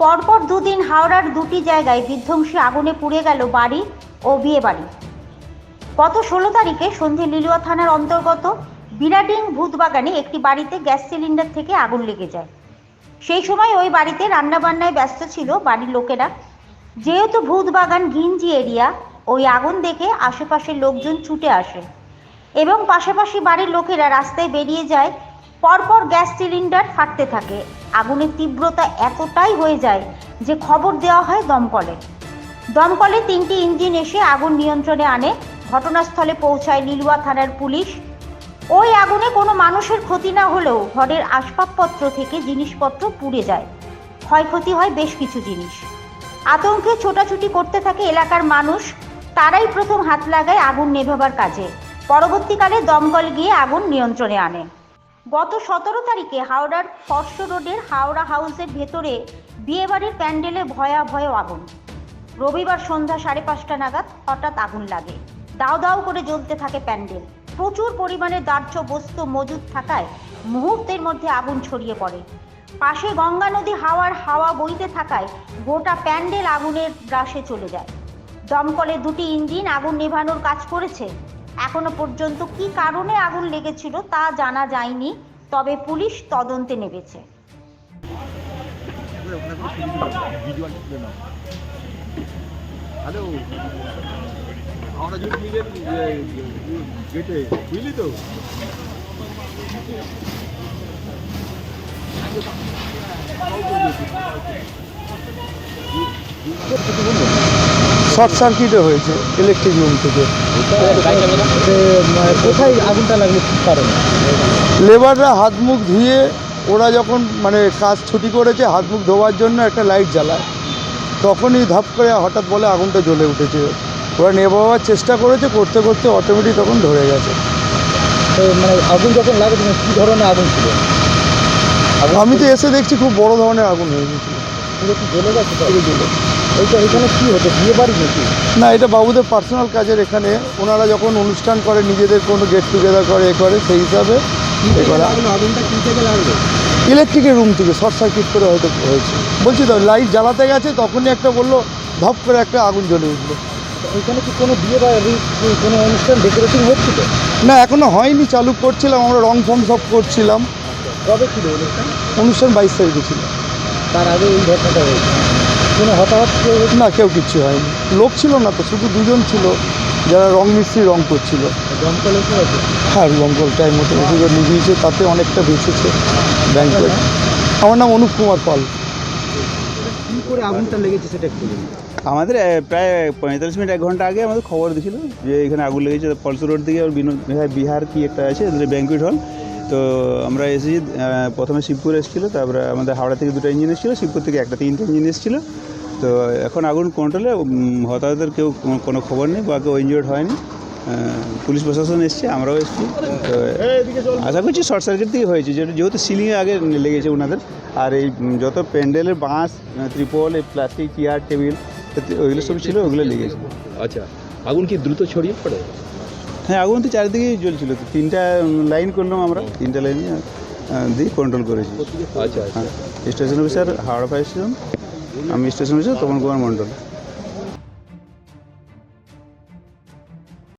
পরপর দুদিন হাওড়ার দুটি জায়গায় বিধ্বংসী আগুনে পুড়ে গেল বাড়ি ও বিয়ে বাড়ি। গত 16 তারিখে সন্ধে লিলুয়া থানার অন্তর্গত বিরাডিং ভূতবাগানে একটি বাড়িতে গ্যাস সিলিন্ডার থেকে আগুন লেগে যায়। সেই সময় ওই বাড়িতে রান্নাবান্নায় ব্যস্ত ছিল বাড়ির লোকেরা। যেহেতু ভূতবাগান ঘিঞ্জি এরিয়া, ওই আগুন দেখে আশেপাশের লোকজন ছুটে আসে এবং পাশাপাশি বাড়ির লোকেরা রাস্তায় বেরিয়ে যায়। পরপর গ্যাস সিলিন্ডার ফাটতে থাকে। আগুনের তীব্রতা এতটাই হয়ে যায় যে খবর দেওয়া হয় দমকলে। দমকলে 3টি ইঞ্জিন এসে আগুন নিয়ন্ত্রণে আনে। ঘটনাস্থলে পৌঁছায় লিলুয়া থানার পুলিশ। ওই আগুনে কোনো মানুষের ক্ষতি না হলেও ঘরের আসবাবপত্র থেকে জিনিসপত্র পুড়ে যায়। ক্ষয়ক্ষতি হয় বেশ কিছু জিনিস। আতঙ্কে ছোটাছুটি করতে থাকে এলাকার মানুষ। তারাই প্রথম হাত লাগায় আগুন নেভাবার কাজে। পরবর্তীকালে দমকল গিয়ে আগুন নিয়ন্ত্রণে আনে। গত 17 তারিখে হাওড়ার ফর্শ রোডের হাওড়া হাউসের ভেতরে বিয়েবাড়ির প্যান্ডেলে ভয়াবহ আগুন। রবিবার সন্ধ্যা 5:30 নাগাদ হঠাৎ আগুন লাগে। দাও দাও করে জ্বলতে থাকে প্যান্ডেল। প্রচুর পরিমাণে দাহ্য বস্তু মজুদ থাকায় মুহূর্তের মধ্যে আগুন ছড়িয়ে পড়ে। পাশে গঙ্গা নদী হাওয়া বইতে থাকায় গোটা প্যান্ডেল আগুনের গ্রাসে চলে যায়। দমকলে 2টি ইঞ্জিন আগুন নেভানোর কাজ করেছে। এখনো পর্যন্ত কী কারণে আগুন লেগেছিল তা জানা যায়নি, তবে পুলিশ তদন্তে নেমেছে। হ্যালো, আমরা যদি গেটে বুঝলি তো শর্ট সার্কিটে হয়েছে ইলেকট্রিক রুম থেকে। কোথায় আগুনটা লাগলো, কি কারণে? লেবাররা হাত মুখ ধুয়ে, ওরা যখন কাজ ছুটি করেছে হাত মুখ ধোয়ার জন্য একটা লাইট জ্বালায়, তখনই ধাপ করে হঠাৎ বলে আগুনটা জ্বলে উঠেছে। ওরা নেভাবার চেষ্টা করেছে, করতে করতে অটোমেটিক তখন ধরে গেছে। আগুন যখন লাগে কী ধরনের আগুন ছিল? আমি তো এসে দেখছি খুব বড় ধরনের আগুন হয়ে গেছিল। পুরো কি জ্বলে গেছে? পুরো জ্বলে। এখানে কী হতো, বিয়ে বাড়ি নাকি? না, এটা বাবুদের পার্সোনাল কাজের। এখানে ওনারা যখন অনুষ্ঠান করে, নিজেদের কোনো গেট টুগেদার করে সেই হিসাবে আগুনটা কী থেকে লাগলো? ইলেকট্রিকের রুম থেকে শর্ট সার্কিট করে হয়তো হয়েছে। বলছি তো, লাইট জ্বালাতে গেছে, তখনই একটা বললো ধপ করে একটা আগুন জ্বলে উঠলো। ওইখানে কি কোনো বিয়ে বাড়ি, কোনো অনুষ্ঠান ডেকোরেশন হচ্ছিল? না, এখনো হয়নি, চালু করছিলাম আমরা, রং ফং সব করছিলাম। কবে ছিল অনুষ্ঠান? অনুষ্ঠান 22 তারিখে ছিল। তার আগে এই ঘটনাটা হয়েছে। কোনো হতাহত কেউ? না, কেউ কিচ্ছু হয়নি। লোক ছিল না তো, শুধু 2জন ছিল যারা রং মিস্ত্রি রং করছিল। দমকলে কি আছে? হ্যাঁ, দমকল টাইম মতো ওষুধ নিভিয়েছে, তাতে অনেকটা বেঁচেছে ব্যাংকের। আমার নাম অনুপ কুমার পাল। কী করে আগুনটা লেগেছে সেটা একটু বলুন। আমাদের প্রায় 45 মিনিট 1 ঘন্টা আগে আমাদের খবর দিয়েছিল যে এখানে আগুন লেগেছে ফলস রোড থেকে। আর বিহার কি একটা আছে ব্যাঙ্কুয়েট হল। তো আমরা এসেছি, প্রথমে শিবপুর এসেছিলো, তারপরে আমাদের হাওড়া থেকে 2টা ইঞ্জিন এসেছিলো, শিবপুর থেকে 3টে ইঞ্জিন এসেছিলো। তো এখন আগুন কন্ট্রোলে, হতাহতের কেউ কোনো খবর নেই বা কেউ ইনজিওর্ড হয়নি। পুলিশ প্রশাসন এসছে, আমরাও এসেছি। তো আশা করছি শর্ট সার্কিট থেকে হয়েছে, যেহেতু সিলিংয়ে আগে লেগেছে ওনাদের। আর এই যত প্যান্ডেলের বাঁশ, ত্রিপল, এই প্লাস্টিক চেয়ার টেবিল ওইগুলো সব ছিল, ওগুলো লেগেছে। আচ্ছা, আগুন কি দ্রুত ছড়িয়ে পড়ে? হ্যাঁ, আগুন তো চারিদিকেই জ্বলছিল। তো 3টা লাইন করলাম আমরা, 3টা লাইনে দিয়ে কন্ট্রোল করেছি। আচ্ছা, station officer Howrah fire station, আমি স্টেশন অফিসার তপন কুমার মণ্ডল।